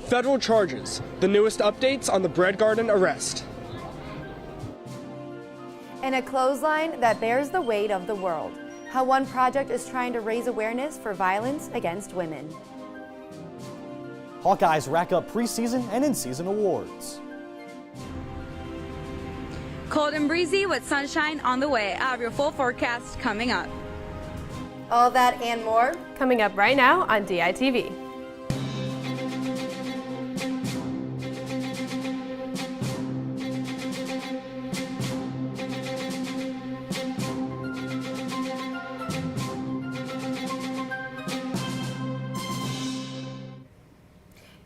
Federal charges, the newest updates on the bread garden arrest. And a clothesline that bears the weight of the world. How one project is trying to raise awareness for violence against women. Hawkeyes rack up preseason and in-season awards. Cold and breezy with sunshine on the way. I have your full forecast coming up. All that and more coming up right now on DITV.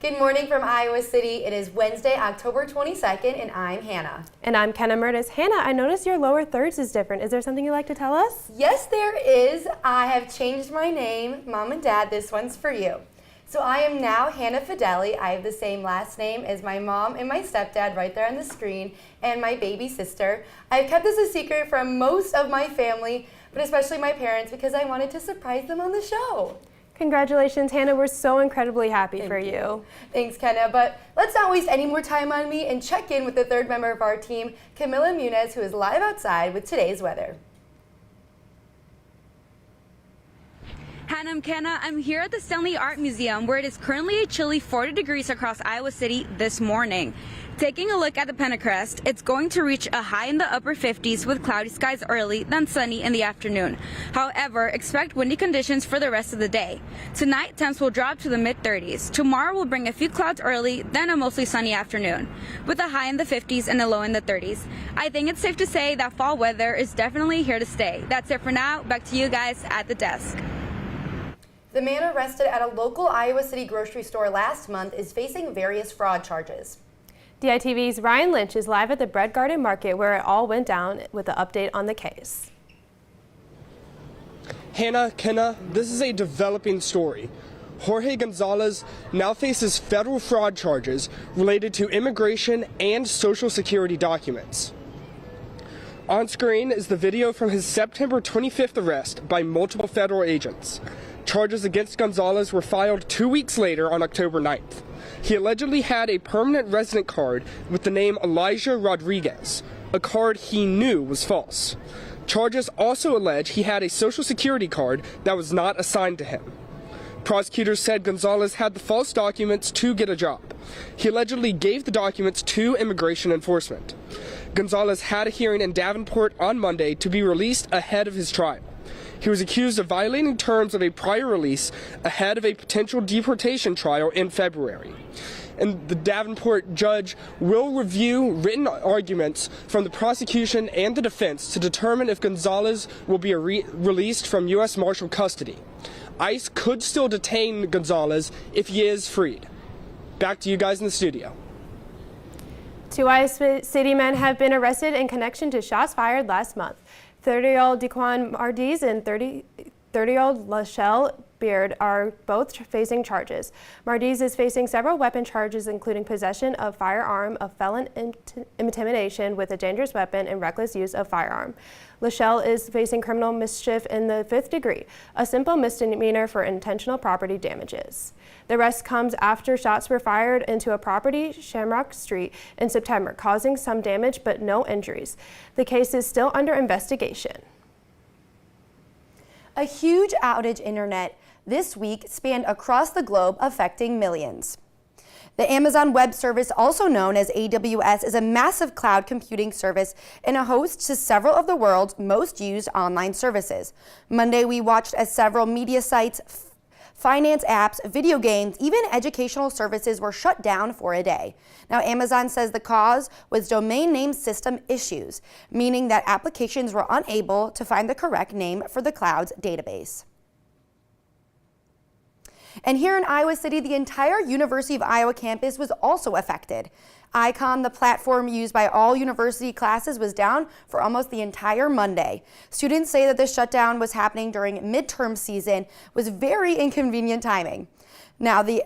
Good morning from Iowa City. It is Wednesday, October 22nd, and I'm Hannah. And I'm Kenna Murtis. Hannah, I noticed your lower thirds is different. Is there something you'd like to tell us? Yes, there is. I have changed my name. Mom and Dad, this one's for you. So I am now Hannah Fideli. I have the same last name as my mom and my stepdad right there on the screen, and my baby sister. I've kept this a secret from most of my family, but especially my parents, because I wanted to surprise them on the show. Congratulations, Hannah. We're so incredibly happy for you. Thanks, Kenna. But let's not waste any more time on me and check in with the third member of our team, Camila Muniz, who is live outside with today's weather. Hannah and Kenna, I'm here at the Stanley Art Museum, where it is currently a chilly 40 degrees across Iowa City this morning. Taking a look at the Pentacrest, it's going to reach a high in the upper 50s with cloudy skies early, then sunny in the afternoon. However, expect windy conditions for the rest of the day. Tonight, temps will drop to the mid-30s. Tomorrow will bring a few clouds early, then a mostly sunny afternoon, with a high in the 50s and a low in the 30s. I think it's safe to say that fall weather is definitely here to stay. That's it for now. Back to you guys at the desk. The man arrested at a local Iowa City grocery store last month is facing various fraud charges. DITV's Ryan Lynch is live at the Bread Garden Market, where it all went down, with an update on the case. Hannah, Kenna, this is a developing story. Jorge Gonzalez now faces federal fraud charges related to immigration and Social Security documents. On screen is the video from his September 25th arrest by multiple federal agents. Charges against Gonzalez were filed 2 weeks later on October 9th. He allegedly had a permanent resident card with the name Elijah Rodriguez, a card he knew was false. Charges also allege he had a Social Security card that was not assigned to him. Prosecutors said Gonzalez had the false documents to get a job. He allegedly gave the documents to immigration enforcement. Gonzalez had a hearing in Davenport on Monday to be released ahead of his trial. He was accused of violating terms of a prior release ahead of a potential deportation trial in February. And the Davenport judge will review written arguments from the prosecution and the defense to determine if Gonzalez will be released from U.S. Marshal custody. ICE could still detain Gonzalez if he is freed. Back to you guys in the studio. 2 Iowa City men have been arrested in connection to shots fired last month. 30-year-old Dequan Mardiz and 30-year-old Lachelle Beard are both facing charges. Mardiz is facing several weapon charges, including possession of firearm, of felon intimidation with a dangerous weapon, and reckless use of firearm. Lachelle is facing criminal mischief in the 5th degree, a simple misdemeanor for intentional property damages. The arrest comes after shots were fired into a property, Shamrock Street, in September, causing some damage but no injuries. The case is still under investigation. A huge outage internet this week spanned across the globe, affecting millions. The Amazon Web Service, also known as AWS, is a massive cloud computing service and a host to several of the world's most used online services. Monday, we watched as several media sites, finance apps, video games, even educational services were shut down for a day. Now, Amazon says the cause was domain name system issues, meaning that applications were unable to find the correct name for the cloud's database. And here in Iowa City, the entire University of Iowa campus was also affected. Icon, the platform used by all university classes, was down for almost the entire Monday. Students say that the shutdown was happening during midterm season, was very inconvenient timing. Now the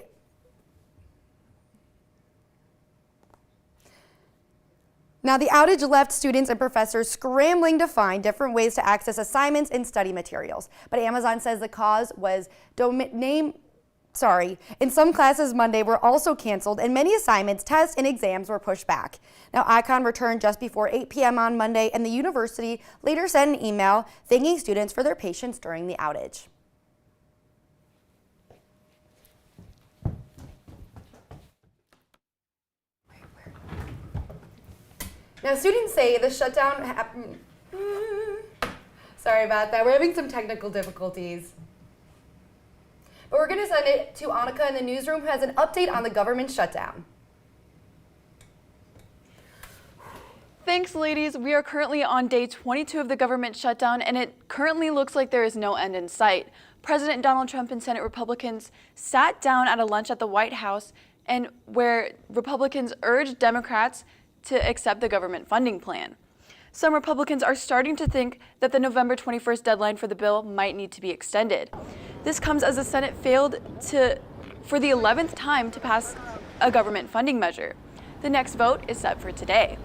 outage left students and professors scrambling to find different ways to access assignments and study materials. But Amazon says the cause was And some classes Monday were also canceled, and many assignments, tests, and exams were pushed back. Now, ICON returned just before 8 p.m. on Monday, and the university later sent an email thanking students for their patience during the outage. Now, students say the shutdown happened. Sorry about that. We're having some technical difficulties. But we're going to send it to Annika in the newsroom, who has an update on the government shutdown. Thanks, ladies. We are currently on day 22 of the government shutdown, and it currently looks like there is no end in sight. President Donald Trump and Senate Republicans sat down at a lunch at the White House, and where Republicans urged Democrats to accept the government funding plan. Some Republicans are starting to think that the November 21st deadline for the bill might need to be extended. This comes as the Senate failed for the 11th time to pass a government funding measure. The next vote is set for today.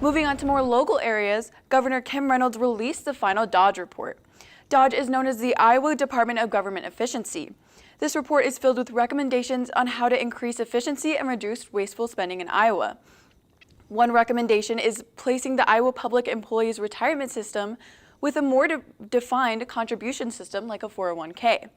Moving on to more local areas, Governor Kim Reynolds released the final Dodge report. Dodge is known as the Iowa Department of Government Efficiency. This report is filled with recommendations on how to increase efficiency and reduce wasteful spending in Iowa. One recommendation is placing the Iowa Public Employees Retirement System with a more defined contribution system like a 401k.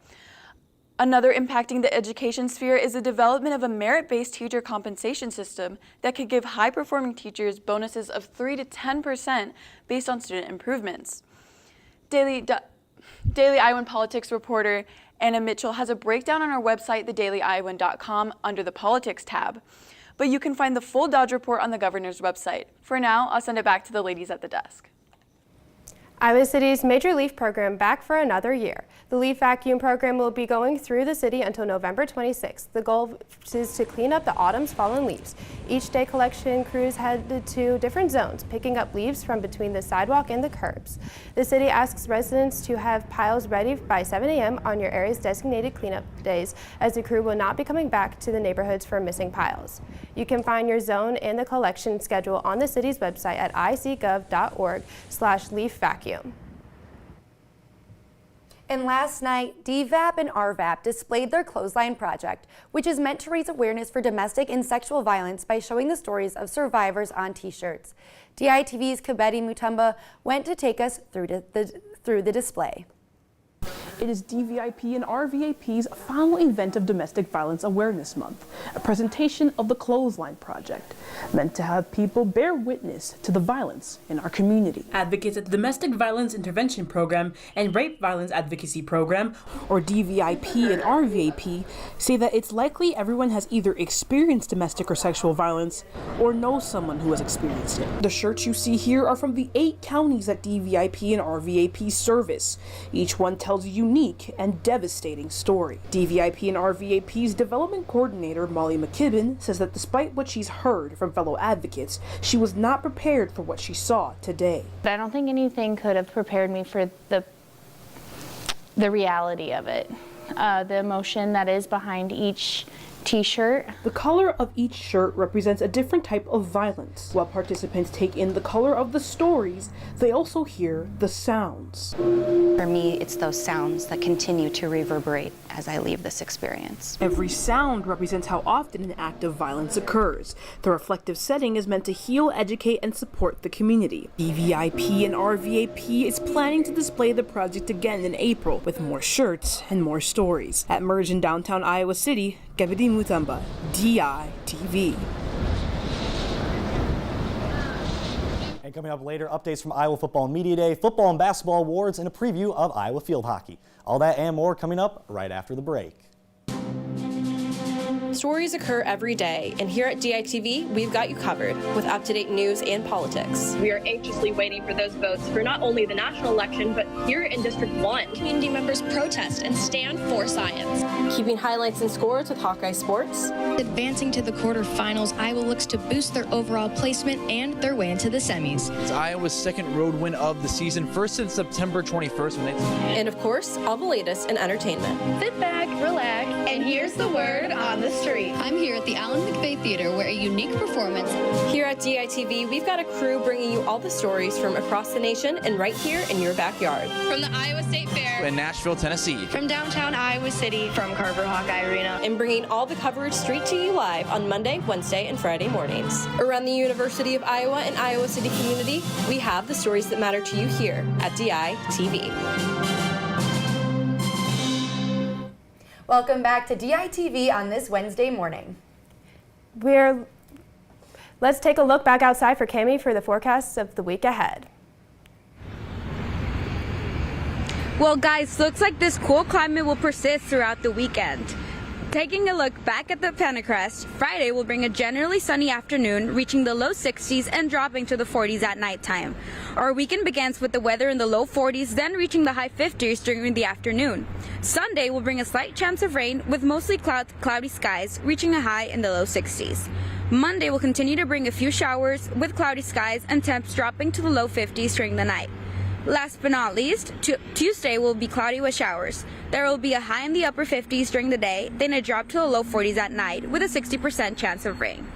Another impacting the education sphere is the development of a merit-based teacher compensation system that could give high-performing teachers bonuses of 3 to 10% based on student improvements. Daily Iowan Politics reporter Anna Mitchell has a breakdown on our website, thedailyiowan.com, under the Politics tab. But you can find the full Dodge report on the governor's website. For now, I'll send it back to the ladies at the desk. Iowa City's Major Leaf Program back for another year. The leaf vacuum program will be going through the city until November 26th. The goal is to clean up the autumn's fallen leaves. Each day, collection crews headed to different zones, picking up leaves from between the sidewalk and the curbs. The city asks residents to have piles ready by 7 a.m. on your area's designated cleanup days, as the crew will not be coming back to the neighborhoods for missing piles. You can find your zone and the collection schedule on the city's website at icgov.org/leafvacuum. And last night, DVAP and RVAP displayed their Clothesline project, which is meant to raise awareness for domestic and sexual violence by showing the stories of survivors on t-shirts. DITV's Kabedi Mutumba went to take us through the display. It is DVIP and RVAP's final event of Domestic Violence Awareness Month, a presentation of the Clothesline Project, meant to have people bear witness to the violence in our community. Advocates at the Domestic Violence Intervention Program and Rape Violence Advocacy Program, or DVIP and RVAP, say that it's likely everyone has either experienced domestic or sexual violence or knows someone who has experienced it. The shirts you see here are from the 8 counties that DVIP and RVAP service. Each one tells a unique and devastating story. DVIP and RVAP's development coordinator, Molly McKibben, says that despite what she's heard from fellow advocates, she was not prepared for what she saw today. I don't think anything could have prepared me for the reality of it, the emotion that is behind each t-shirt. The color of each shirt represents a different type of violence. While participants take in the color of the stories, they also hear the sounds. For me, it's those sounds that continue to reverberate as I leave this experience. Every sound represents how often an act of violence occurs. The reflective setting is meant to heal, educate, and support the community. DVIP and RVAP is planning to display the project again in April with more shirts and more stories. At Merge in downtown Iowa City, Kabedi Mutumba, DITV. And coming up later, updates from Iowa Football and Media Day, football and basketball awards, and a preview of Iowa field hockey. All that and more coming up right after the break. Stories occur every day, and here at DITV, we've got you covered with up-to-date news and politics. We are anxiously waiting for those votes for not only the national election, but here in District 1. Community members protest and stand for science. Keeping highlights and scores with Hawkeye Sports. Advancing to the quarterfinals, Iowa looks to boost their overall placement and their way into the semis. It's Iowa's second road win of the season, first since September 21st. And of course, all the latest in entertainment. Sit back, relax, and here's the word on the history. I'm here at the Alan McVeigh Theater where a unique performance. Here at DITV, we've got a crew bringing you all the stories from across the nation and right here in your backyard. From the Iowa State Fair. In Nashville, Tennessee. From downtown Iowa City. From Carver Hawkeye Arena. And bringing all the coverage straight to you live on Monday, Wednesday, and Friday mornings. Around the University of Iowa and Iowa City community, we have the stories that matter to you here at DITV. Welcome back to DITV on this Wednesday morning. Let's take a look back outside for Cami for the forecasts of the week ahead. Well, guys, looks like this cool climate will persist throughout the weekend. Taking a look back at the Pentacrest, Friday will bring a generally sunny afternoon, reaching the low 60s and dropping to the 40s at nighttime. Our weekend begins with the weather in the low 40s, then reaching the high 50s during the afternoon. Sunday will bring a slight chance of rain with mostly cloudy skies, reaching a high in the low 60s. Monday will continue to bring a few showers with cloudy skies and temps dropping to the low 50s during the night. Last but not least, Tuesday will be cloudy with showers. There will be a high in the upper 50s during the day, then a drop to the low 40s at night with a 60% chance of rain.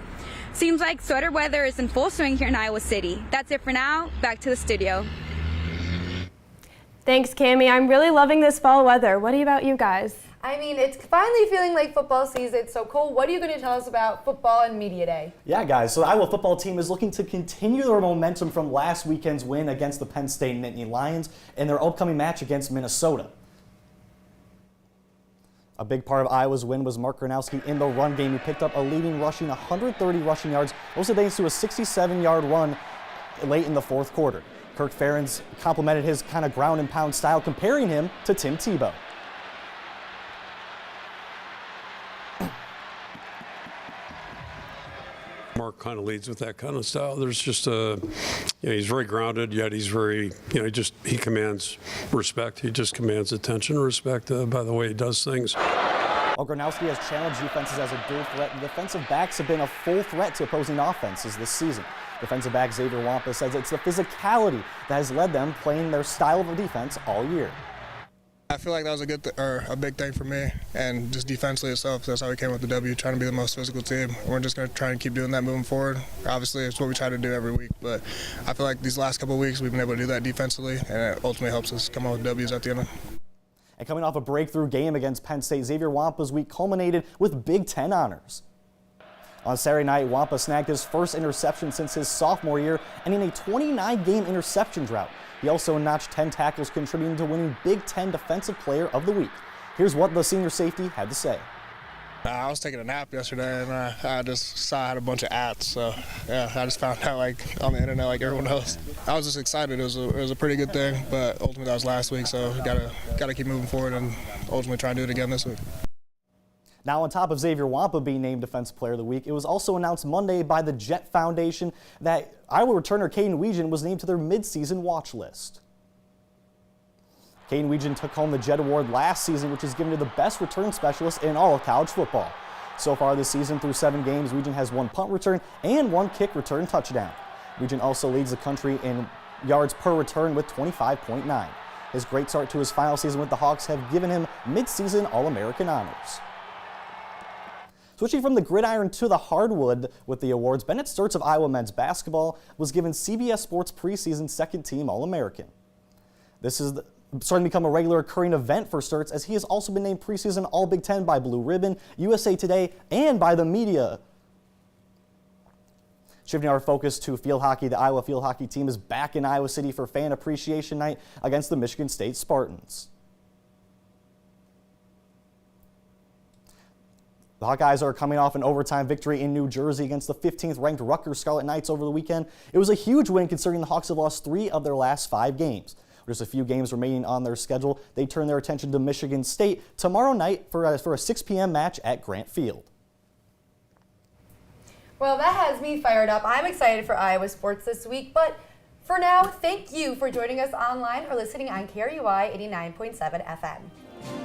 Seems like sweater weather is in full swing here in Iowa City. That's it for now. Back to the studio. Thanks, Cami. I'm really loving this fall weather. What about you guys? I mean, it's finally feeling like football season. So, Cole, what are you going to tell us about football and media day? Yeah, guys, so the Iowa football team is looking to continue their momentum from last weekend's win against the Penn State Nittany Lions in their upcoming match against Minnesota. A big part of Iowa's win was Mark Gronowski in the run game. He picked up a leading rushing 130 rushing yards, mostly thanks to a 67-yard run late in the fourth quarter. Kirk Ferentz complimented his kind of ground and pound style, comparing him to Tim Tebow. Mark kind of leads with that kind of style. There's just he's very grounded, yet he's very, he commands respect. He just commands attention and respect by the way he does things. While Gronowski has challenged defenses as a dual threat, the defensive backs have been a full threat to opposing offenses this season. Defensive back Xavier Wampa says it's the physicality that has led them playing their style of defense all year. I feel like that was a big thing for me, and just defensively itself. That's how we came with the W, trying to be the most physical team. We're just going to try and keep doing that moving forward. Obviously, it's what we try to do every week, but I feel like these last couple of weeks we've been able to do that defensively, and it ultimately helps us come out with W's at the end. And coming off a breakthrough game against Penn State, Xavier Wampa's week culminated with Big Ten honors. On Saturday night, Wampa snagged his first interception since his sophomore year, ending a 29-game interception drought. He also notched 10 tackles, contributing to winning Big Ten Defensive Player of the Week. Here's what the senior safety had to say. I was taking a nap yesterday, and I just saw I had a bunch of ats, so yeah, I just found out on the internet like everyone else. I was just excited. It was a pretty good thing, but ultimately that was last week, so gotta keep moving forward and ultimately try and do it again this week. Now, on top of Xavier Wampa being named Defensive Player of the Week, it was also announced Monday by the Jet Foundation that Iowa returner Caden Weegan was named to their midseason watch list. Caden Weegan took home the Jet Award last season, which is given to the best return specialist in all of college football. So far this season, through 7 games, Weegan has 1 punt return and 1 kick return touchdown. Weegan also leads the country in yards per return with 25.9. His great start to his final season with the Hawks have given him midseason All-American honors. Switching from the gridiron to the hardwood with the awards, Bennett Sturtz of Iowa men's basketball was given CBS Sports preseason second-team All-American. This is starting to become a regular occurring event for Sturtz, as he has also been named preseason All-Big Ten by Blue Ribbon, USA Today, and by the media. Shifting our focus to field hockey, the Iowa field hockey team is back in Iowa City for Fan Appreciation Night against the Michigan State Spartans. The Hawkeyes are coming off an overtime victory in New Jersey against the 15th-ranked Rutgers Scarlet Knights over the weekend. It was a huge win considering the Hawks have lost 3 of their last 5 games. With just a few games remaining on their schedule, they turn their attention to Michigan State tomorrow night for a 6 p.m. match at Grant Field. Well, that has me fired up. I'm excited for Iowa sports this week, but for now, thank you for joining us online or listening on KRUI 89.7 FM.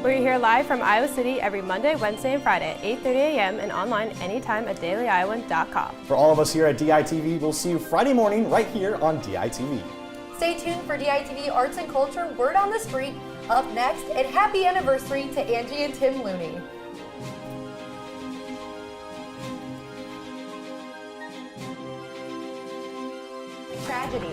We're here live from Iowa City every Monday, Wednesday, and Friday at 8:30 a.m. and online anytime at dailyiowan.com. For all of us here at DITV, we'll see you Friday morning right here on DITV. Stay tuned for DITV Arts and Culture Word on the Street. Up next, and happy anniversary to Angie and Tim Looney. tragedy.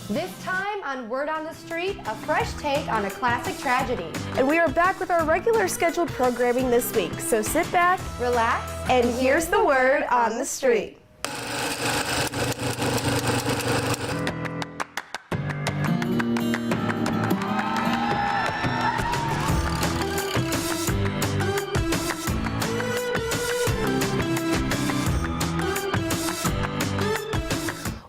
This time on Word on the Street, a fresh take on a classic tragedy. And we are back with our regular scheduled programming this week. So sit back, relax, and here's the word on the street.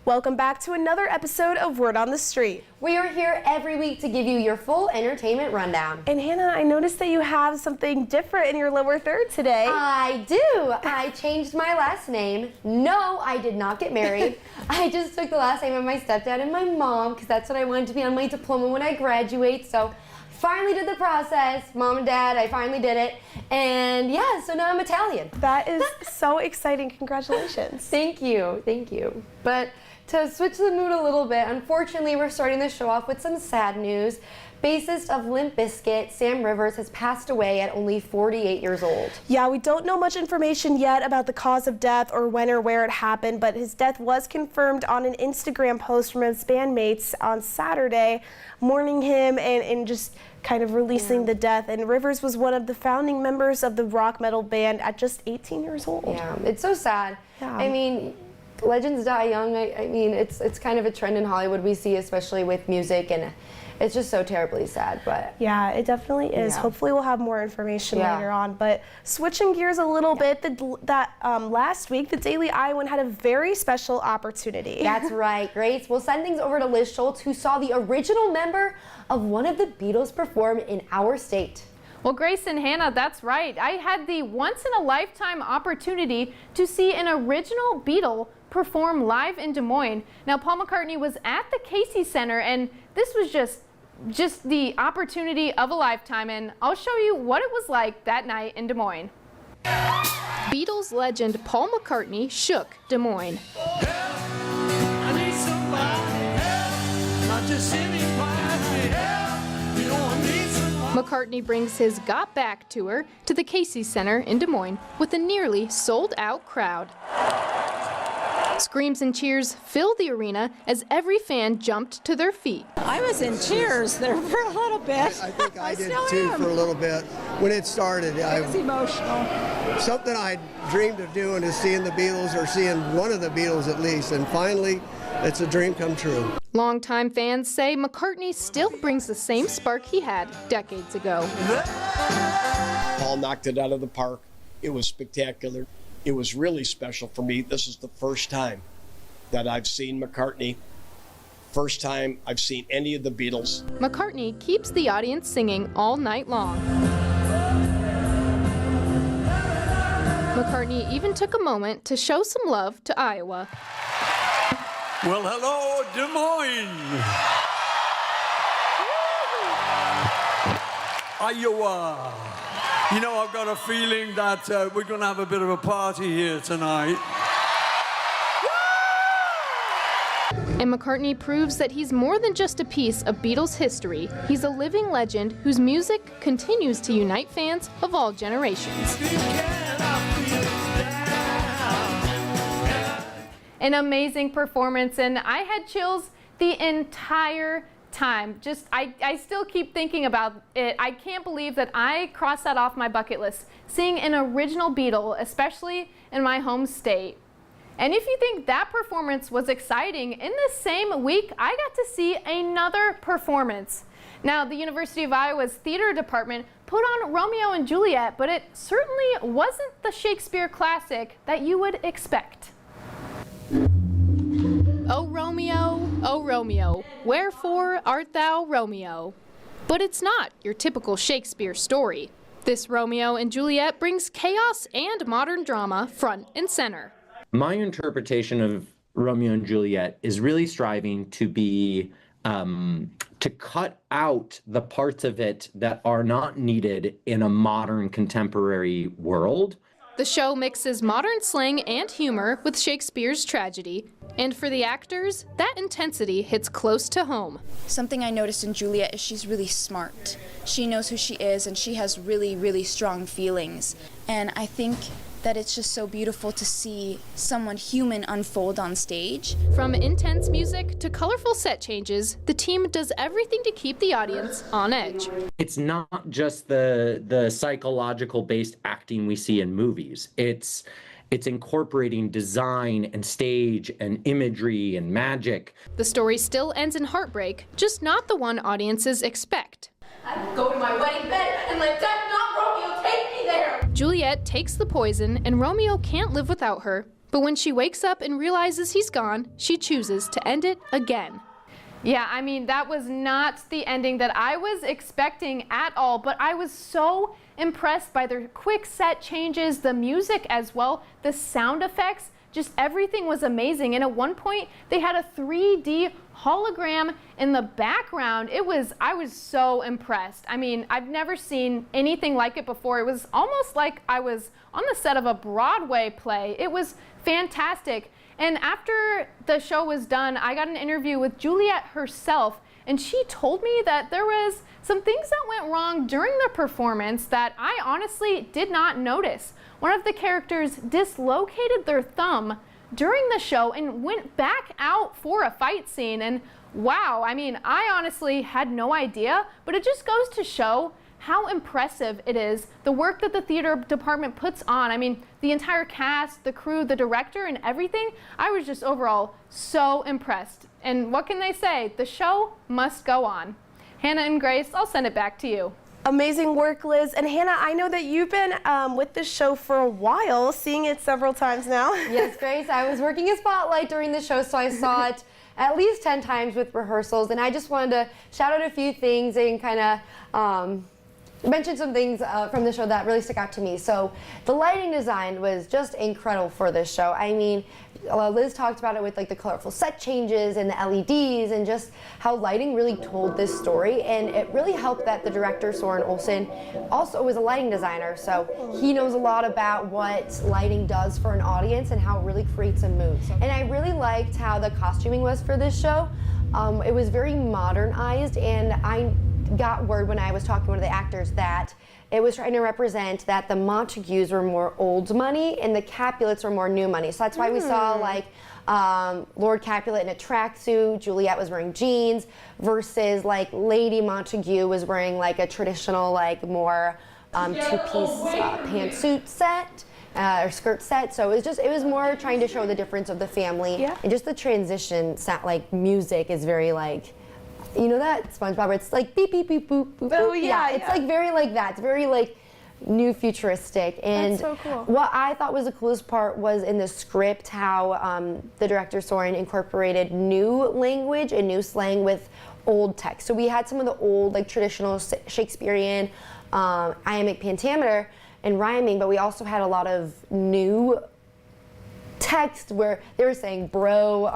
Welcome back to another episode of Word on the Street. We are here every week to give you your full entertainment rundown. And Hannah, I noticed that you have something different in your lower third today. I do. I changed my last name. No, I did not get married. I just took the last name of my stepdad and my mom because that's what I wanted to be on my diploma when I graduate. So finally did the process. Mom and Dad, I finally did it. And yeah, so now I'm Italian. That is so exciting. Congratulations. Thank you. Thank you. But to switch the mood a little bit, unfortunately, we're starting the show off with some sad news. Bassist of Limp Bizkit, Sam Rivers, has passed away at only 48 years old. Yeah, we don't know much information yet about the cause of death or when or where it happened, but his death was confirmed on an Instagram post from his bandmates on Saturday, mourning him and just kind of releasing the death. And Rivers was one of the founding members of the rock metal band at just 18 years old. Yeah, it's so sad. Yeah. I mean, legends die young. I mean, it's kind of a trend in Hollywood we see, especially with music, and it's just so terribly sad. But yeah, it definitely is. Yeah. Hopefully we'll have more information later on. But switching gears a little bit, last week, the Daily Iowan had a very special opportunity. That's right, Grace. We'll send things over to Liz Schultz, who saw the original member of one of the Beatles perform in our state. Well, Grace and Hannah, that's right. I had the once-in-a-lifetime opportunity to see an original Beatle perform live in Des Moines. Now, Paul McCartney was at the Casey Center, and this was just the opportunity of a lifetime, and I'll show you what it was like that night in Des Moines. Beatles legend Paul McCartney shook Des Moines. McCartney brings his Got Back tour to the Casey Center in Des Moines with a nearly sold-out crowd. Screams and cheers filled the arena as every fan jumped to their feet. I was in tears there for a little bit. I think I did too for a little bit. When it started, it was emotional. Something I dreamed of doing is seeing the Beatles, or seeing one of the Beatles at least, and finally it's a dream come true. Longtime fans say McCartney still brings the same spark he had decades ago. Paul knocked it out of the park. It was spectacular. It was really special for me. This is the first time that I've seen McCartney. First time I've seen any of the Beatles. McCartney keeps the audience singing all night long. McCartney even took a moment to show some love to Iowa. Well, hello, Des Moines. Iowa. You know, I've got a feeling that we're going to have a bit of a party here tonight. And McCartney proves that he's more than just a piece of Beatles history. He's a living legend whose music continues to unite fans of all generations. An amazing performance, and I had chills the entire time. I still keep thinking about it. I can't believe that I crossed that off my bucket list, seeing an original Beatle, especially in my home state. And if you think that performance was exciting, in the same week, I got to see another performance. Now, the University of Iowa's theater department put on Romeo and Juliet, but it certainly wasn't the Shakespeare classic that you would expect. O Romeo, wherefore art thou Romeo? But it's not your typical Shakespeare story. This Romeo and Juliet brings chaos and modern drama front and center. My interpretation of Romeo and Juliet is really striving to be, to cut out the parts of it that are not needed in a modern contemporary world. The show mixes modern slang and humor with Shakespeare's tragedy. And for the actors, that intensity hits close to home. Something I noticed in Juliet is she's really smart. She knows who she is and she has really, really strong feelings. And I think that it's just so beautiful to see someone human unfold on stage. From intense music to colorful set changes, the team does everything to keep the audience on edge. It's not just the psychological based acting we see in movies. It's incorporating design and stage and imagery and magic. The story still ends in heartbreak, just not the one audiences expect. I will go to my wedding bed and let death not Romeo take me there! Juliet takes the poison and Romeo can't live without her. But when she wakes up and realizes he's gone, she chooses to end it again. Yeah, I mean, that was not the ending that I was expecting at all, but I was so impressed by their quick set changes, the music as well, the sound effects, just everything was amazing. And at one point, they had a 3D hologram in the background. I was so impressed. I mean, I've never seen anything like it before. It was almost like I was on the set of a Broadway play. It was fantastic. And after the show was done, I got an interview with Juliet herself, and she told me that there was some things that went wrong during the performance that I honestly did not notice. One of the characters dislocated their thumb during the show and went back out for a fight scene. And wow, I mean, I honestly had no idea, but it just goes to show how impressive it is, the work that the theater department puts on. I mean, the entire cast, the crew, the director, and everything. I was just overall so impressed. And what can they say? The show must go on. Hannah and Grace, I'll send it back to you. Amazing work, Liz. And Hannah, I know that you've been with this show for a while, seeing it several times now. Yes, Grace, I was working a spotlight during the show, so I saw it at least 10 times with rehearsals. And I just wanted to shout out a few things and kind of mention some things from the show that really stuck out to me. So the lighting design was just incredible for this show. I mean, Liz talked about it with like the colorful set changes and the LEDs and just how lighting really told this story. And it really helped that the director, Soren Olsen, also was a lighting designer. So he knows a lot about what lighting does for an audience and how it really creates a mood. And I really liked how the costuming was for this show. It was very modernized, and I got word when I was talking to one of the actors that it was trying to represent that the Montagues were more old money and the Capulets were more new money. So that's why we saw like Lord Capulet in a tracksuit, Juliet was wearing jeans, versus like Lady Montague was wearing like a traditional like more two-piece pantsuit set. Or skirt set, so it was more trying to show the difference of the family, and just the transition sound, like music is very like, you know that SpongeBob, it's like beep beep beep boop boop. Oh boop. yeah, it's like very like that. It's very like new futuristic. And that's so cool. What I thought was the coolest part was in the script how the director Soren incorporated new language and new slang with old text. So we had some of the old like traditional Shakespearean iambic pentameter and rhyming, but we also had a lot of new text where they were saying bro.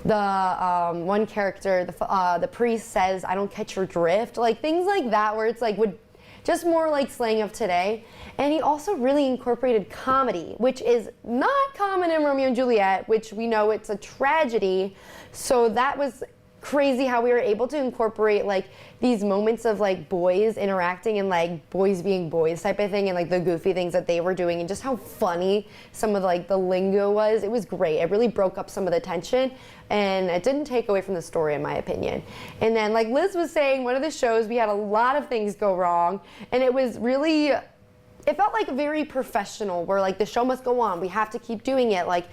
The one character, the priest says, "I don't catch your drift," like things like that, where it's like would just more like slang of today. And he also really incorporated comedy, which is not common in Romeo and Juliet, which we know it's a tragedy. So that was crazy how we were able to incorporate like these moments of like boys interacting and like boys being boys type of thing, and like the goofy things that they were doing, and just how funny some of like the lingo was. It was great. It really broke up some of the tension, and it didn't take away from the story in my opinion. And then like Liz was saying, one of the shows we had a lot of things go wrong, and it was really, it felt like very professional, where like the show must go on, we have to keep doing it, like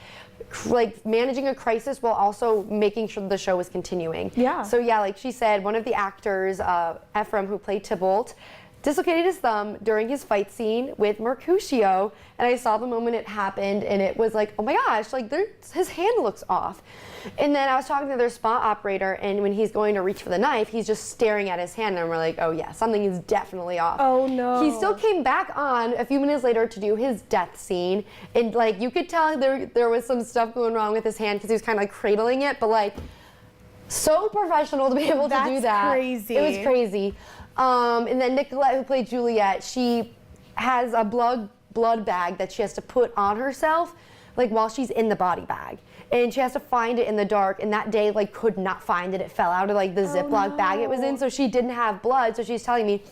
managing a crisis while also making sure the show was continuing. Yeah. So yeah, like she said, one of the actors, Ephraim, who played Tybalt, dislocated his thumb during his fight scene with Mercutio, and I saw the moment it happened, and it was like, oh my gosh, like his hand looks off. And then I was talking to their spa operator, and when he's going to reach for the knife, he's just staring at his hand, and we're like, oh yeah, something is definitely off. Oh no. He still came back on a few minutes later to do his death scene, and like you could tell there was some stuff going wrong with his hand because he was kind of like cradling it, but like so professional to be able to do that. That's crazy. It was crazy. And then Nicolette, who played Juliet, she has a blood blood bag that she has to put on herself, like while she's in the body bag. And she has to find it in the dark, and that day like could not find it. It fell out of like the Ziploc bag it was in, so she didn't have blood. So she's telling me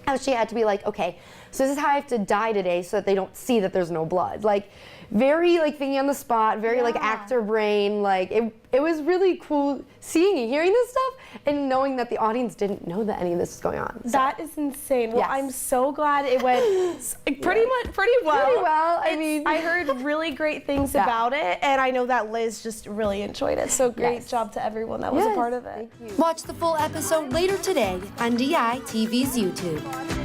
how she had to be like, okay, so this is how I have to die today so that they don't see that there's no blood. Like very like thinking on the spot, very like actor brain. Like it was really cool seeing and hearing this stuff and knowing that the audience didn't know that any of this was going on. So. That is insane. Well, Yes. I'm so glad it went pretty well. Pretty well. I heard really great things about it, and I know that Liz just really enjoyed it. So great job to everyone that was a part of it. Watch the full episode later today on DITV's YouTube.